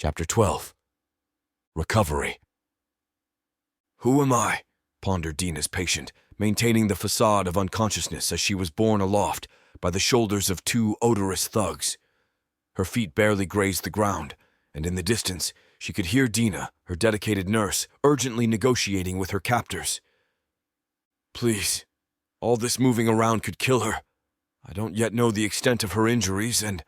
Chapter 12. Recovery. "Who am I?" pondered Dina's patient, maintaining the facade of unconsciousness as she was borne aloft by the shoulders of two odorous thugs. Her feet barely grazed the ground, and in the distance she could hear Dina, her dedicated nurse, urgently negotiating with her captors. "Please, all this moving around could kill her. I don't yet know the extent of her injuries, and—"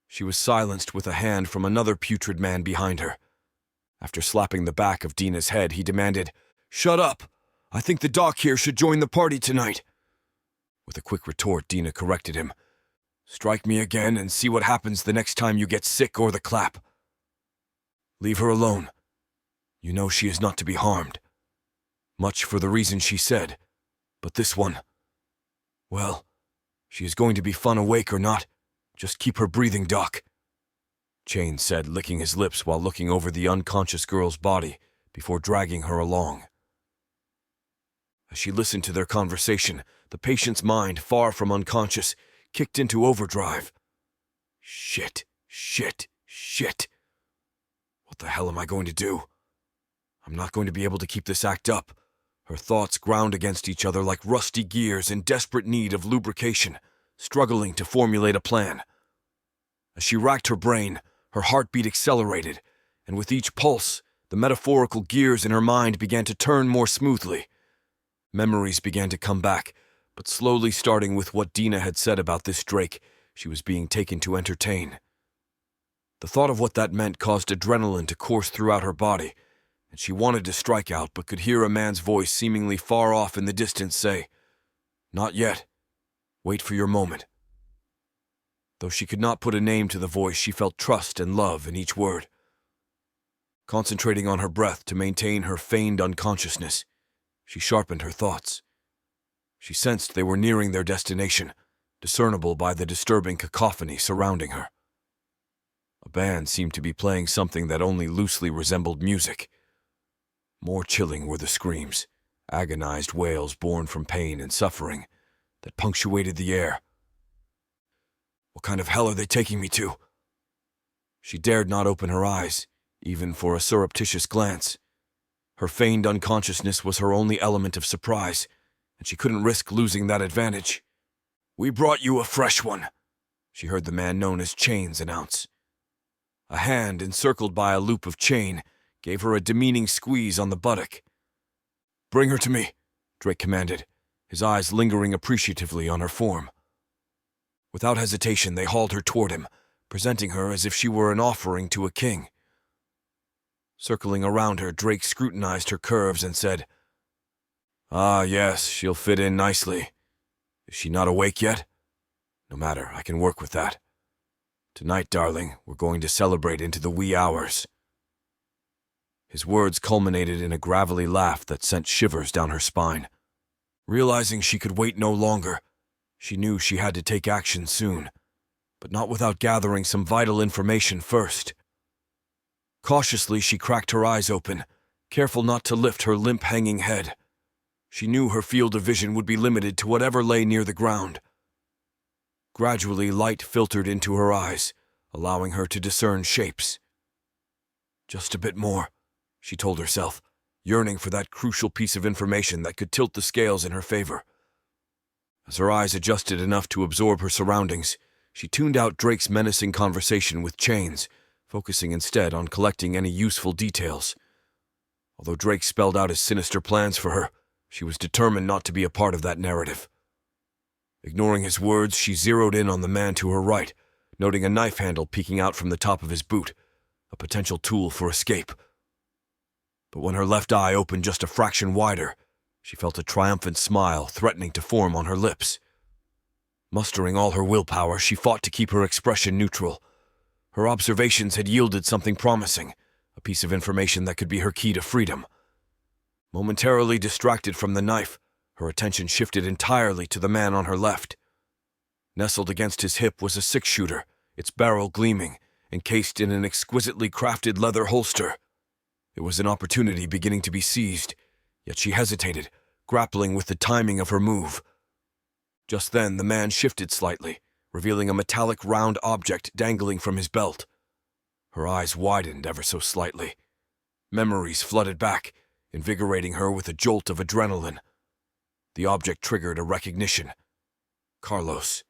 She was silenced with a hand from another putrid man behind her. After slapping the back of Dina's head, he demanded, "Shut up! I think the doc here should join the party tonight." With a quick retort, Dina corrected him. "Strike me again and see what happens the next time you get sick or the clap. Leave her alone. You know she is not to be harmed. Much for the reason she said. But this one, well, she is going to be fun awake or not. Just keep her breathing, Doc," Chain said, licking his lips while looking over the unconscious girl's body before dragging her along. As she listened to their conversation, the patient's mind, far from unconscious, kicked into overdrive. Shit. What the hell am I going to do? I'm not going to be able to keep this act up. Her thoughts ground against each other like rusty gears in desperate need of lubrication, struggling to formulate a plan. As she racked her brain, her heartbeat accelerated, and with each pulse, the metaphorical gears in her mind began to turn more smoothly. Memories began to come back, but slowly, starting with what Dina had said about this Drake she was being taken to entertain. The thought of what that meant caused adrenaline to course throughout her body, and she wanted to strike out but could hear a man's voice seemingly far off in the distance say, "Not yet. Wait for your moment." Though she could not put a name to the voice, she felt trust and love in each word. Concentrating on her breath to maintain her feigned unconsciousness, she sharpened her thoughts. She sensed they were nearing their destination, discernible by the disturbing cacophony surrounding her. A band seemed to be playing something that only loosely resembled music. More chilling were the screams, agonized wails born from pain and suffering, that punctuated the air. What kind of hell are they taking me to? She dared not open her eyes, even for a surreptitious glance. Her feigned unconsciousness was her only element of surprise, and she couldn't risk losing that advantage. "We brought you a fresh one," she heard the man known as Chains announce. A hand encircled by a loop of chain gave her a demeaning squeeze on the buttock. "Bring her to me," Drake commanded, his eyes lingering appreciatively on her form. Without hesitation, they hauled her toward him, presenting her as if she were an offering to a king. Circling around her, Drake scrutinized her curves and said, "Ah, yes, she'll fit in nicely. Is she not awake yet? No matter, I can work with that. Tonight, darling, we're going to celebrate into the wee hours." His words culminated in a gravelly laugh that sent shivers down her spine. Realizing she could wait no longer, she knew she had to take action soon, but not without gathering some vital information first. Cautiously, she cracked her eyes open, careful not to lift her limp-hanging head. She knew her field of vision would be limited to whatever lay near the ground. Gradually, light filtered into her eyes, allowing her to discern shapes. Just a bit more, she told herself, yearning for that crucial piece of information that could tilt the scales in her favor. As her eyes adjusted enough to absorb her surroundings, she tuned out Drake's menacing conversation with Chains, focusing instead on collecting any useful details. Although Drake spelled out his sinister plans for her, she was determined not to be a part of that narrative. Ignoring his words, she zeroed in on the man to her right, noting a knife handle peeking out from the top of his boot, a potential tool for escape. But when her left eye opened just a fraction wider, she felt a triumphant smile threatening to form on her lips. Mustering all her willpower, she fought to keep her expression neutral. Her observations had yielded something promising, a piece of information that could be her key to freedom. Momentarily distracted from the knife, her attention shifted entirely to the man on her left. Nestled against his hip was a six-shooter, its barrel gleaming, encased in an exquisitely crafted leather holster. It was an opportunity beginning to be seized, yet she hesitated, grappling with the timing of her move. Just then, the man shifted slightly, revealing a metallic round object dangling from his belt. Her eyes widened ever so slightly. Memories flooded back, invigorating her with a jolt of adrenaline. The object triggered a recognition. Carlos.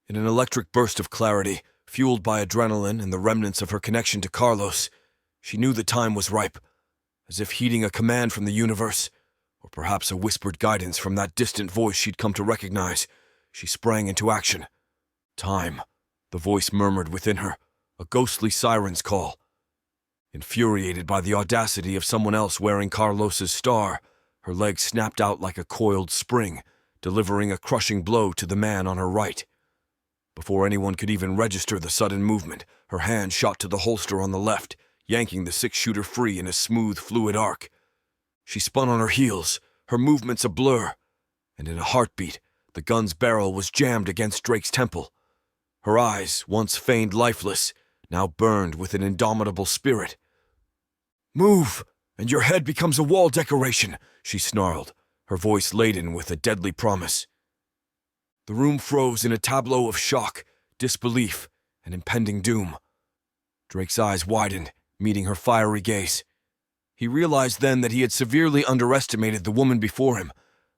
In an electric burst of clarity, fueled by adrenaline and the remnants of her connection to Carlos, she knew the time was ripe, as if heeding a command from the universe, or perhaps a whispered guidance from that distant voice she'd come to recognize. She sprang into action. Time, the voice murmured within her, a ghostly siren's call. Infuriated by the audacity of someone else wearing Carlos's star, her leg snapped out like a coiled spring, delivering a crushing blow to the man on her right. Before anyone could even register the sudden movement, her hand shot to the holster on the left, yanking the six-shooter free in a smooth, fluid arc. She spun on her heels, her movements a blur, and in a heartbeat, the gun's barrel was jammed against Drake's temple. Her eyes, once feigned lifeless, now burned with an indomitable spirit. "Move, and your head becomes a wall decoration," she snarled, her voice laden with a deadly promise. The room froze in a tableau of shock, disbelief, and impending doom. Drake's eyes widened, meeting her fiery gaze. He realized then that he had severely underestimated the woman before him,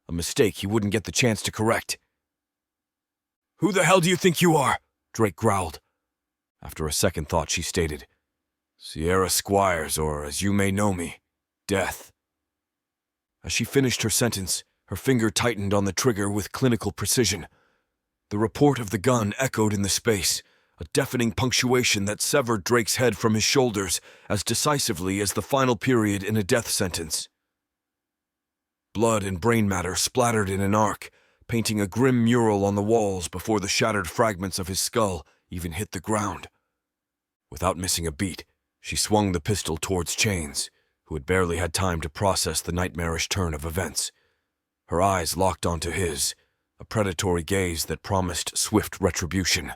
a mistake he wouldn't get the chance to correct. "Who the hell do you think you are?" Drake growled. After a second thought, she stated, "Sierra Squires, or as you may know me, Death." As she finished her sentence, her finger tightened on the trigger with clinical precision. The report of the gun echoed in the space, a deafening punctuation that severed Drake's head from his shoulders as decisively as the final period in a death sentence. Blood and brain matter splattered in an arc, painting a grim mural on the walls before the shattered fragments of his skull even hit the ground. Without missing a beat, she swung the pistol towards Chains, who had barely had time to process the nightmarish turn of events. Her eyes locked onto his, a predatory gaze that promised swift retribution.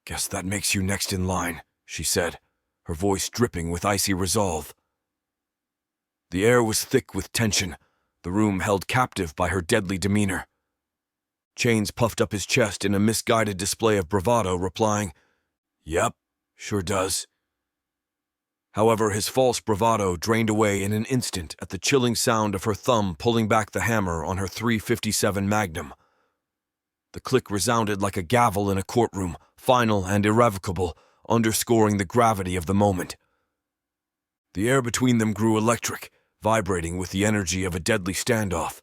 "Guess that makes you next in line," she said, her voice dripping with icy resolve. The air was thick with tension, the room held captive by her deadly demeanor. Chains puffed up his chest in a misguided display of bravado, replying, "Yep, sure does." However, his false bravado drained away in an instant at the chilling sound of her thumb pulling back the hammer on her .357 Magnum. The click resounded like a gavel in a courtroom, final and irrevocable, underscoring the gravity of the moment. The air between them grew electric, vibrating with the energy of a deadly standoff.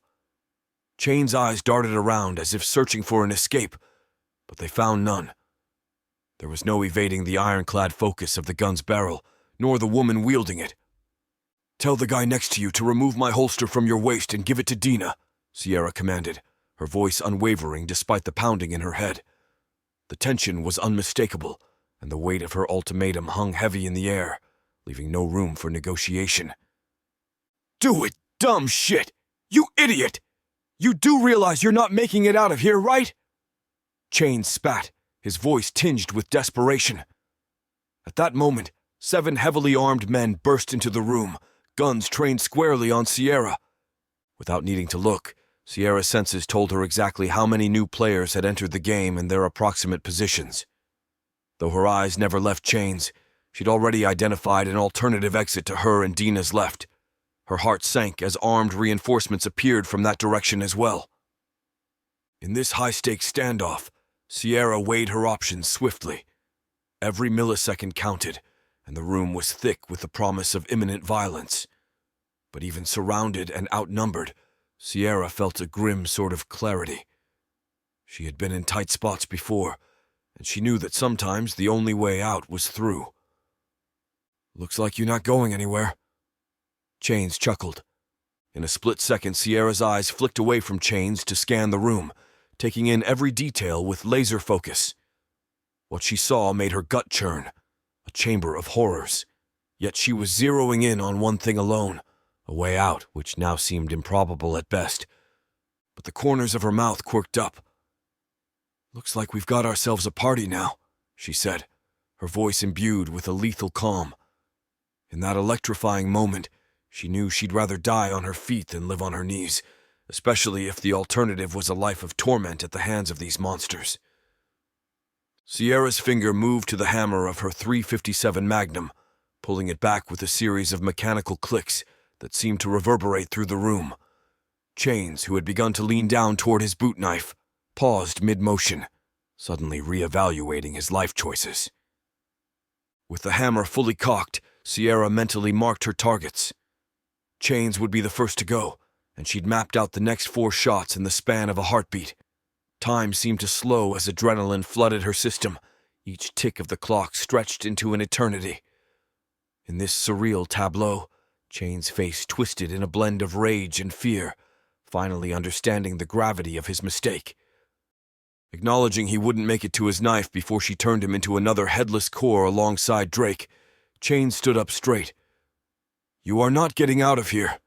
Chain's eyes darted around as if searching for an escape, but they found none. There was no evading the ironclad focus of the gun's barrel, nor the woman wielding it. "Tell the guy next to you to remove my holster from your waist and give it to Dina," Sierra commanded, her voice unwavering despite the pounding in her head. The tension was unmistakable, and the weight of her ultimatum hung heavy in the air, leaving no room for negotiation. "Do it, dumb shit! You idiot! You do realize you're not making it out of here, right?" Chain spat, his voice tinged with desperation. At that moment, 7 heavily armed men burst into the room, guns trained squarely on Sierra. Without needing to look, Sierra's senses told her exactly how many new players had entered the game and their approximate positions. Though her eyes never left Chain's, she'd already identified an alternative exit to her and Dina's left. Her heart sank as armed reinforcements appeared from that direction as well. In this high-stakes standoff, Sierra weighed her options swiftly. Every millisecond counted, and the room was thick with the promise of imminent violence. But even surrounded and outnumbered, Sierra felt a grim sort of clarity. She had been in tight spots before, and she knew that sometimes the only way out was through. "Looks like you're not going anywhere." Chains chuckled. In a split second, Sierra's eyes flicked away from Chains to scan the room, taking in every detail with laser focus. What she saw made her gut churn, a chamber of horrors. Yet she was zeroing in on one thing alone, a way out which now seemed improbable at best. But the corners of her mouth quirked up. "Looks like we've got ourselves a party now," she said, her voice imbued with a lethal calm. In that electrifying moment, she knew she'd rather die on her feet than live on her knees, especially if the alternative was a life of torment at the hands of these monsters. Sierra's finger moved to the hammer of her .357 Magnum, pulling it back with a series of mechanical clicks that seemed to reverberate through the room. Chains, who had begun to lean down toward his boot knife, paused mid-motion, suddenly re-evaluating his life choices. With the hammer fully cocked, Sierra mentally marked her targets. Chains would be the first to go, and she'd mapped out the next 4 shots in the span of a heartbeat. Time seemed to slow as adrenaline flooded her system, each tick of the clock stretched into an eternity. In this surreal tableau, Chain's face twisted in a blend of rage and fear, finally understanding the gravity of his mistake. Acknowledging he wouldn't make it to his knife before she turned him into another headless core alongside Drake, Chain stood up straight. "You are not getting out of here.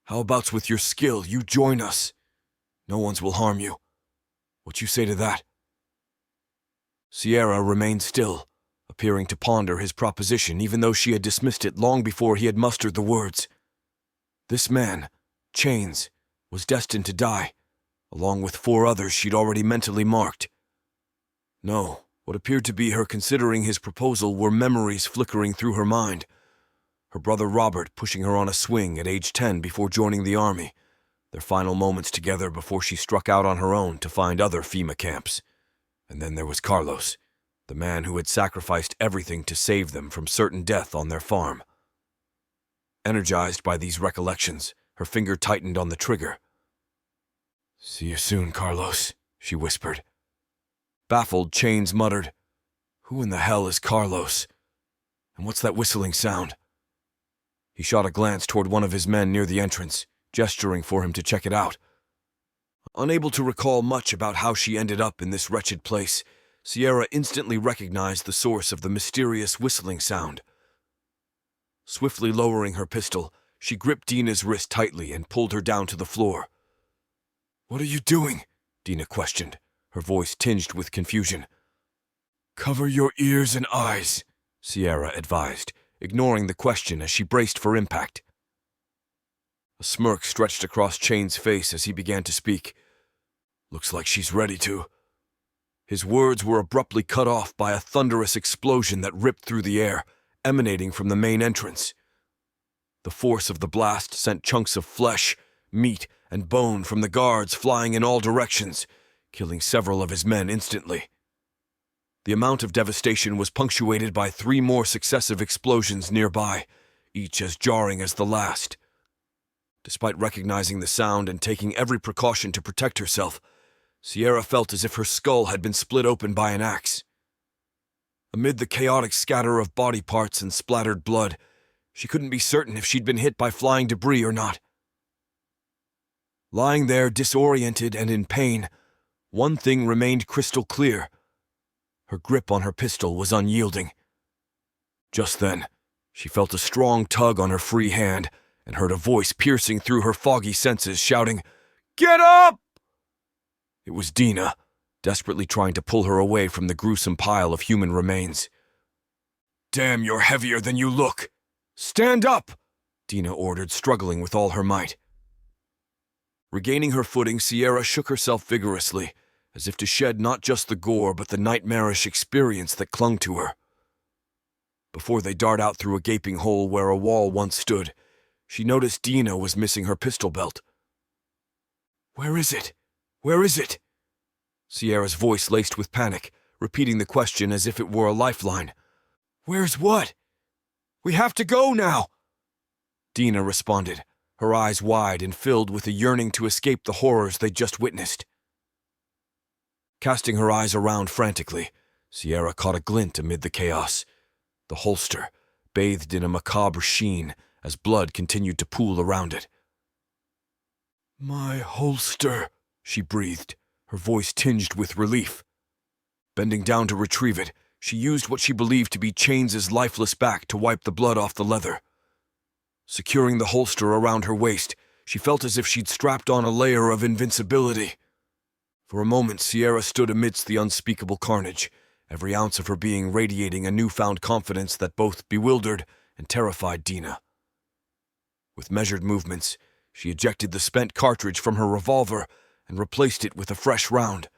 How about with your skill, you join us? No one's will harm you. What you say to that?" Sierra remained still, appearing to ponder his proposition even though she had dismissed it long before he had mustered the words. This man, Chains, was destined to die, along with 4 others she'd already mentally marked. No, what appeared to be her considering his proposal were memories flickering through her mind. Her brother Robert pushing her on a swing at age 10 before joining the army, their final moments together before she struck out on her own to find other FEMA camps. And then there was Carlos, the man who had sacrificed everything to save them from certain death on their farm. Energized by these recollections, her finger tightened on the trigger. "See you soon, Carlos," she whispered. Baffled, Chains muttered, "Who in the hell is Carlos? And what's that whistling sound?" He shot a glance toward one of his men near the entrance, gesturing for him to check it out. Unable to recall much about how she ended up in this wretched place, Sierra instantly recognized the source of the mysterious whistling sound. Swiftly lowering her pistol, she gripped Dina's wrist tightly and pulled her down to the floor. "What are you doing?" Dina questioned, her voice tinged with confusion. "Cover your ears and eyes," Sierra advised, ignoring the question as she braced for impact. A smirk stretched across Chain's face as he began to speak. "Looks like she's ready to." His words were abruptly cut off by a thunderous explosion that ripped through the air, emanating from the main entrance. The force of the blast sent chunks of flesh, meat, and bone from the guards flying in all directions, killing several of his men instantly. The amount of devastation was punctuated by 3 more successive explosions nearby, each as jarring as the last. Despite recognizing the sound and taking every precaution to protect herself, Sierra felt as if her skull had been split open by an axe. Amid the chaotic scatter of body parts and splattered blood, she couldn't be certain if she'd been hit by flying debris or not. Lying there disoriented and in pain, one thing remained crystal clear. Her grip on her pistol was unyielding. Just then, she felt a strong tug on her free hand and heard a voice piercing through her foggy senses shouting, "Get up!" It was Dina, desperately trying to pull her away from the gruesome pile of human remains. "Damn, you're heavier than you look! Stand up!" Dina ordered, struggling with all her might. Regaining her footing, Sierra shook herself vigorously, as if to shed not just the gore but the nightmarish experience that clung to her. Before they dart out through a gaping hole where a wall once stood, she noticed Dina was missing her pistol belt. "Where is it? Where is it?" Sierra's voice laced with panic, repeating the question as if it were a lifeline. "Where's what? We have to go now!" Dina responded, her eyes wide and filled with a yearning to escape the horrors they'd just witnessed. Casting her eyes around frantically, Sierra caught a glint amid the chaos. The holster, bathed in a macabre sheen as blood continued to pool around it. "My holster," she breathed, her voice tinged with relief. Bending down to retrieve it, she used what she believed to be Chains' lifeless back to wipe the blood off the leather. Securing the holster around her waist, she felt as if she'd strapped on a layer of invincibility. For a moment, Sierra stood amidst the unspeakable carnage, every ounce of her being radiating a newfound confidence that both bewildered and terrified Dina. With measured movements, she ejected the spent cartridge from her revolver and replaced it with a fresh round.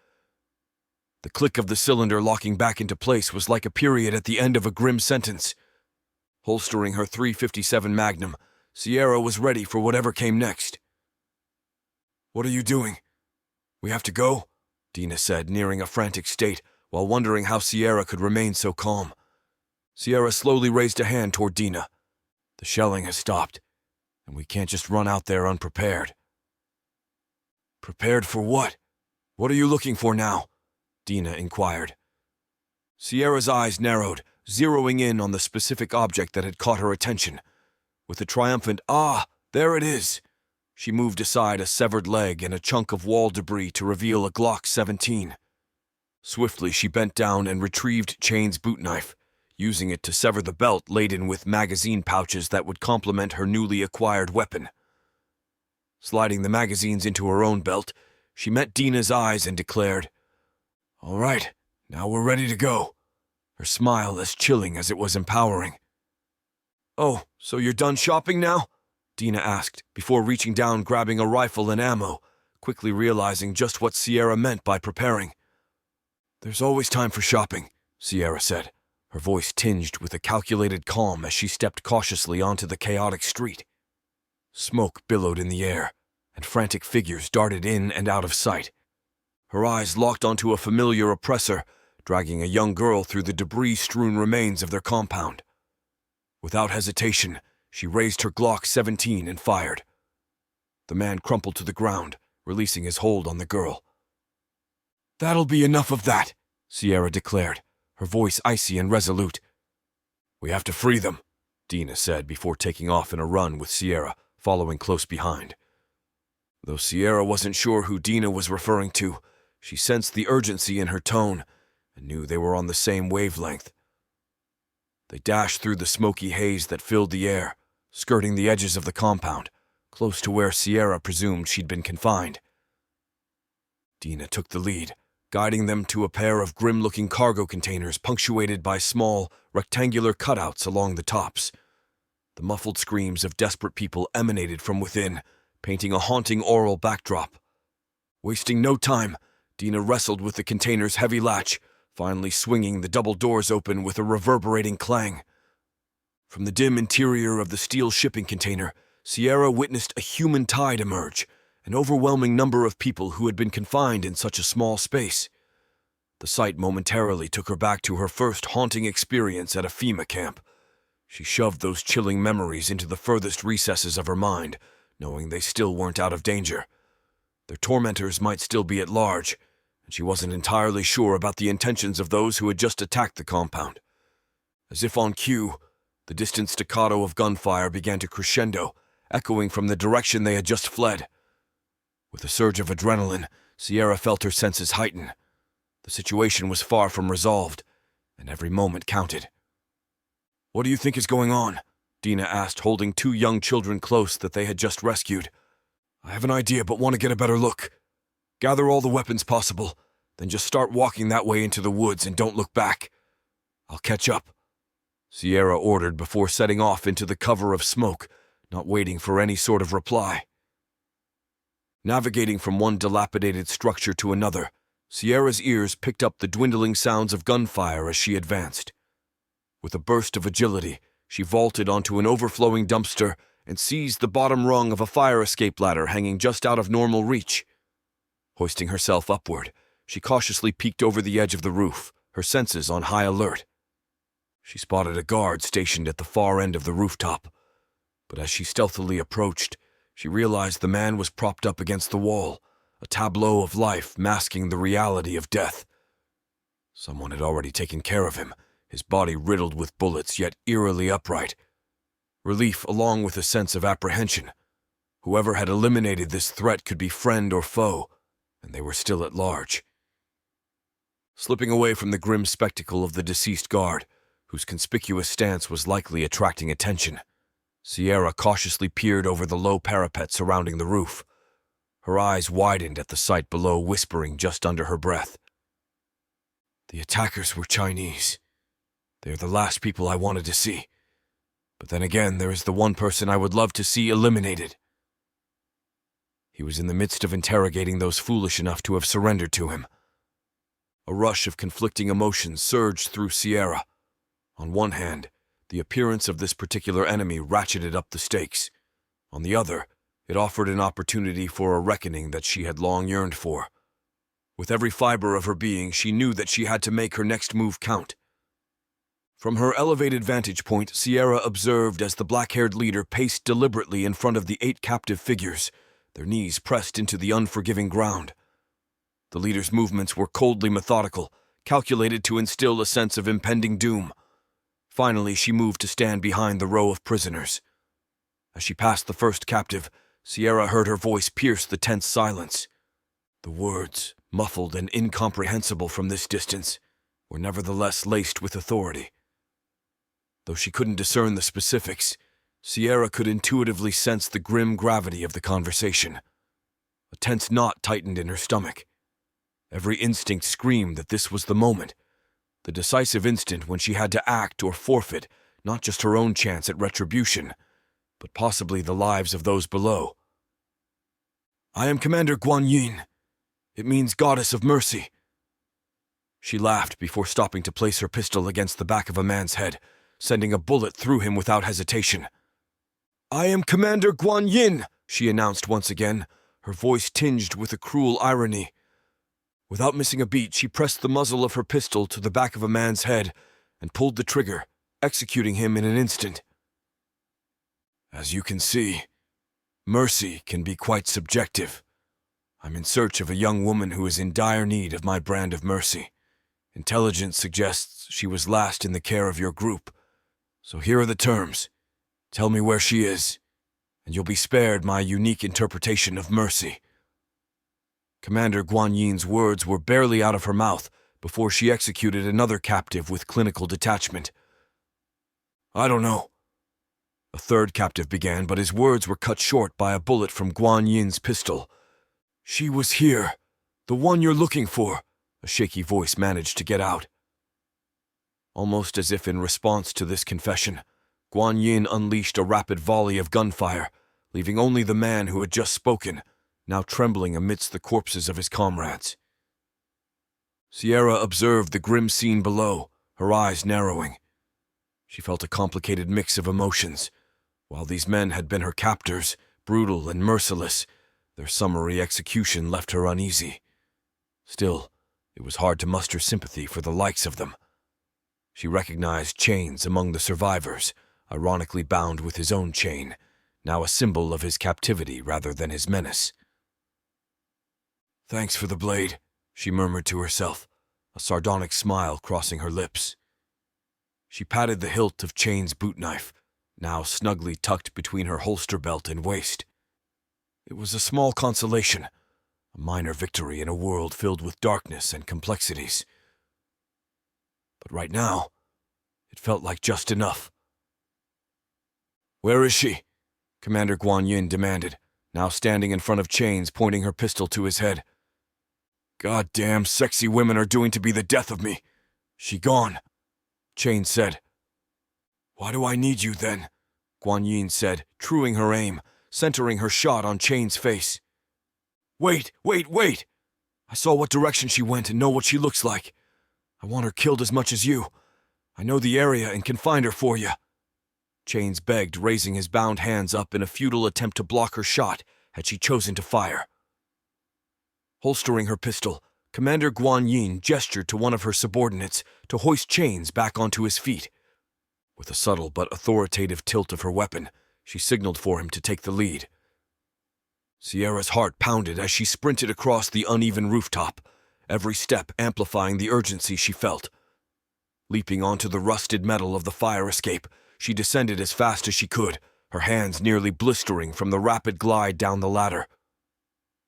The click of the cylinder locking back into place was like a period at the end of a grim sentence. Holstering her .357 Magnum, Sierra was ready for whatever came next. "What are you doing? We have to go?" Dina said, nearing a frantic state, while wondering how Sierra could remain so calm. Sierra slowly raised a hand toward Dina. "The shelling has stopped, and we can't just run out there unprepared." "Prepared for what? What are you looking for now?" Dina inquired. Sierra's eyes narrowed, zeroing in on the specific object that had caught her attention. With a triumphant, "Ah, there it is!" she moved aside a severed leg and a chunk of wall debris to reveal a Glock 17. Swiftly, she bent down and retrieved Chain's boot knife, using it to sever the belt laden with magazine pouches that would complement her newly acquired weapon. Sliding the magazines into her own belt, she met Dina's eyes and declared, "All right, now we're ready to go," her smile as chilling as it was empowering. "Oh, so you're done shopping now?" Dina asked, before reaching down grabbing a rifle and ammo, quickly realizing just what Sierra meant by preparing. "There's always time for shopping," Sierra said, her voice tinged with a calculated calm as she stepped cautiously onto the chaotic street. Smoke billowed in the air, and frantic figures darted in and out of sight. Her eyes locked onto a familiar oppressor, dragging a young girl through the debris-strewn remains of their compound. Without hesitation, she raised her Glock 17 and fired. The man crumpled to the ground, releasing his hold on the girl. "That'll be enough of that," Sierra declared, her voice icy and resolute. "We have to free them," Dina said before taking off in a run with Sierra, following close behind. Though Sierra wasn't sure who Dina was referring to, she sensed the urgency in her tone and knew they were on the same wavelength. They dashed through the smoky haze that filled the air, skirting the edges of the compound, close to where Sierra presumed she'd been confined. Dina took the lead, guiding them to a pair of grim-looking cargo containers punctuated by small, rectangular cutouts along the tops. The muffled screams of desperate people emanated from within, painting a haunting aural backdrop. Wasting no time, Dina wrestled with the container's heavy latch, finally swinging the double doors open with a reverberating clang. From the dim interior of the steel shipping container, Sierra witnessed a human tide emerge, an overwhelming number of people who had been confined in such a small space. The sight momentarily took her back to her first haunting experience at a FEMA camp. She shoved those chilling memories into the furthest recesses of her mind, knowing they still weren't out of danger. Their tormentors might still be at large, and she wasn't entirely sure about the intentions of those who had just attacked the compound. As if on cue, the distant staccato of gunfire began to crescendo, echoing from the direction they had just fled. With a surge of adrenaline, Sierra felt her senses heighten. The situation was far from resolved, and every moment counted. "What do you think is going on?" Dina asked, holding two young children close that they had just rescued. "I have an idea, but want to get a better look. Gather all the weapons possible, then just start walking that way into the woods and don't look back. I'll catch up," Sierra ordered before setting off into the cover of smoke, not waiting for any sort of reply. Navigating from one dilapidated structure to another, Sierra's ears picked up the dwindling sounds of gunfire as she advanced. With a burst of agility, she vaulted onto an overflowing dumpster and seized the bottom rung of a fire escape ladder hanging just out of normal reach. Hoisting herself upward, she cautiously peeked over the edge of the roof, her senses on high alert. She spotted a guard stationed at the far end of the rooftop, but as she stealthily approached, she realized the man was propped up against the wall, a tableau of life masking the reality of death. Someone had already taken care of him, his body riddled with bullets yet eerily upright. Relief along with a sense of apprehension. Whoever had eliminated this threat could be friend or foe, and they were still at large. Slipping away from the grim spectacle of the deceased guard, whose conspicuous stance was likely attracting attention, Sierra cautiously peered over the low parapet surrounding the roof. Her eyes widened at the sight below, whispering just under her breath. "The attackers were Chinese. They're the last people I wanted to see. But then again, there is the one person I would love to see eliminated." He was in the midst of interrogating those foolish enough to have surrendered to him. A rush of conflicting emotions surged through Sierra. On one hand, the appearance of this particular enemy ratcheted up the stakes. On the other, it offered an opportunity for a reckoning that she had long yearned for. With every fiber of her being, she knew that she had to make her next move count. From her elevated vantage point, Sierra observed as the black-haired leader paced deliberately in front of the 8 captive figures, their knees pressed into the unforgiving ground. The leader's movements were coldly methodical, calculated to instill a sense of impending doom. Finally, she moved to stand behind the row of prisoners. As she passed the first captive, Sierra heard her voice pierce the tense silence. The words, muffled and incomprehensible from this distance, were nevertheless laced with authority. Though she couldn't discern the specifics, Sierra could intuitively sense the grim gravity of the conversation. A tense knot tightened in her stomach. Every instinct screamed that this was the moment, the decisive instant when she had to act or forfeit not just her own chance at retribution, but possibly the lives of those below. "I am Commander Guan Yin. It means Goddess of Mercy." She laughed before stopping to place her pistol against the back of a man's head, sending a bullet through him without hesitation. "I am Commander Guan Yin," she announced once again, her voice tinged with a cruel irony. Without missing a beat, she pressed the muzzle of her pistol to the back of a man's head and pulled the trigger, executing him in an instant. "As you can see, mercy can be quite subjective. I'm in search of a young woman who is in dire need of my brand of mercy. Intelligence suggests she was last in the care of your group. So here are the terms. Tell me where she is, and you'll be spared my unique interpretation of mercy." Commander Guan Yin's words were barely out of her mouth before she executed another captive with clinical detachment. "I don't know." A third captive began, but his words were cut short by a bullet from Guan Yin's pistol. "She was here. The one you're looking for," a shaky voice managed to get out. Almost as if in response to this confession, Guan Yin unleashed a rapid volley of gunfire, leaving only the man who had just spoken, now trembling amidst the corpses of his comrades. Sierra observed the grim scene below, her eyes narrowing. She felt a complicated mix of emotions. While these men had been her captors, brutal and merciless, their summary execution left her uneasy. Still, it was hard to muster sympathy for the likes of them. She recognized Chains among the survivors, ironically bound with his own chain, now a symbol of his captivity rather than his menace. "Thanks for the blade," she murmured to herself, a sardonic smile crossing her lips. She patted the hilt of Chain's boot knife, now snugly tucked between her holster belt and waist. It was a small consolation, a minor victory in a world filled with darkness and complexities. But right now, it felt like just enough. "Where is she?" Commander Guan Yin demanded, now standing in front of Chains, pointing her pistol to his head. "Goddamn sexy women are doing to be the death of me. She gone," Chains said. "Why do I need you, then?" Guan Yin said, truing her aim, centering her shot on Chain's face. Wait! I saw what direction she went and know what she looks like. I want her killed as much as you. I know the area and can find her for you." Chains begged, raising his bound hands up in a futile attempt to block her shot had she chosen to fire. Holstering her pistol, Commander Guan Yin gestured to one of her subordinates to hoist Chains back onto his feet. With a subtle but authoritative tilt of her weapon, she signaled for him to take the lead. Sierra's heart pounded as she sprinted across the uneven rooftop, every step amplifying the urgency she felt. Leaping onto the rusted metal of the fire escape, she descended as fast as she could, her hands nearly blistering from the rapid glide down the ladder.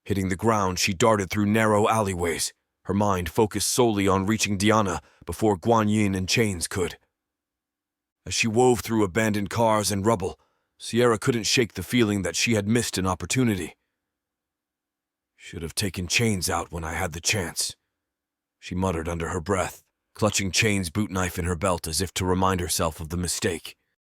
Hitting the ground, she darted through narrow alleyways, her mind focused solely on reaching Diana before Guan Yin and Chains could. As she wove through abandoned cars and rubble, Sierra couldn't shake the feeling that she had missed an opportunity. "Should have taken Chains out when I had the chance," she muttered under her breath, clutching Chains' boot knife in her belt as if to remind herself of the mistake.